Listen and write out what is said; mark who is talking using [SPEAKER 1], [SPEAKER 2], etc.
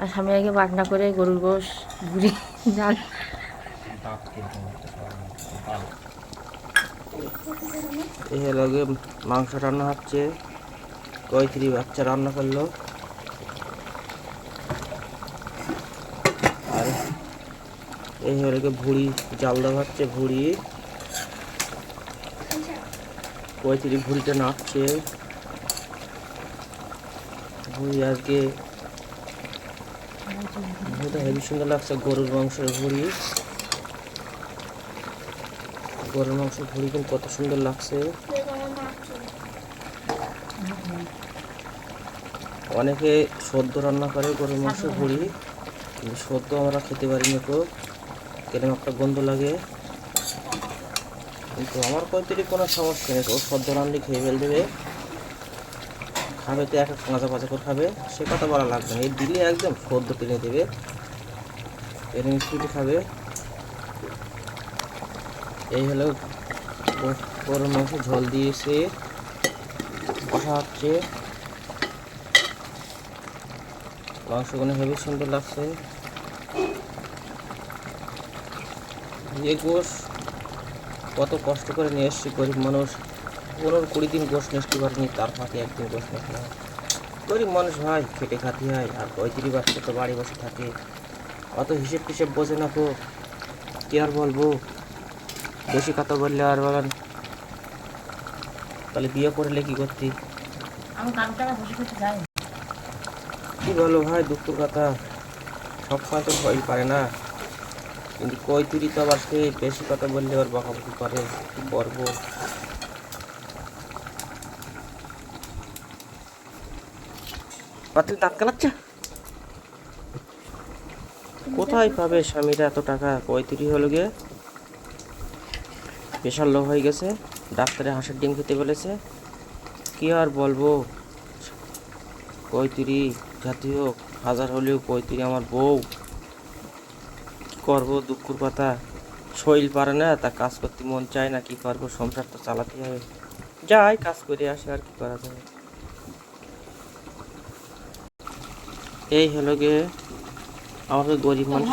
[SPEAKER 1] আর আমি আগে বাটনা করে গরুর গোশ ঘুরি ডাল
[SPEAKER 2] এই লগে মাংস রান্না হচ্ছে। কয়ত্রি বাচ্চা রান্না করলো। আর এই লগে ভুড়ি জাল দেওয়া হচ্ছে। ভুড়ি কয়ত্রি ভুড়িটা নাচছে। ভুড়ি আজকে ভুড়িটা হেবি সুন্দর লাগছে। গরুর মাংসের ভুড়ি। গরুর মাংসের ভুড়ি কিন্তু কত সুন্দর লাগছে। অনেকে সদ্য রান্না করে গরুর মাংসের ভুড়ি, কিন্তু সদ্য আমরা খেতে পারি না। তো কেন একটা গন্ধ লাগে, কিন্তু আমার কয়তরি কোনো সমস্যা নেই। ও সদ্য রান্না খেয়ে ফেল দেবে, খাবে তো এক এক কাঁচা পাঁচা করে খাবে, সে কথা বলা লাগবে না। এই দিলে একদম সদ্য টেনে দেবে, টেনে মিষ্টি খাবে। এই হলো গরুর মাংস ঝোল দিয়েছে, কষা হচ্ছে। মাংসগুলো হেবি সুন্দর লাগছে। এই গোশ কত কষ্ট করে নিয়ে এসছি, গরিব মানুষ 15-20 দিন গোশ নিতে পারিনি, তার ফাঁকে একদিন গোশ নিতে হয়। গরিব মানুষ ভাই, খেটে খাতি হয়। আর কয়ত্রি বাচ্চা তো বাড়ি বসে থাকে, অত হিসেব টিসেব বোঝে না। তো কি আর বলবো, বেশি কথা বললে আর বলেন তাহলে বিয়ে করলে কি করতি। কি বলো ভাই, দুঃখের কথা। সবসময় তো ভয় পারে না, কিন্তু কয়ত্রি তো আবার সে বেশি কথা বললে আবার বকাবকি করে। কি করবো। পাতিল দাঁত কালাচ্ছে। কোথায় পাবে স্বামীরা এত টাকা। কয়ত্রি হলো গিয়ে প্রেশার লো হয়ে গেছে, ডাক্তারে হাঁসের ডিম খেতে বলেছে। কি আর বলবো, কয়ত্রি জাতীয় হাজার হলেও কয়ত্রি আমার বউ। কি করবো, দুঃখের কথা। শরীর পারে না, তা কাজ করতে মন চায় না। কি করবো, সংসার তো চালাতে হবে। যাই কাজ করে আসে, আর কি করা যাবে। এই হলো গিয়ে আমাদের গরিব মানুষ।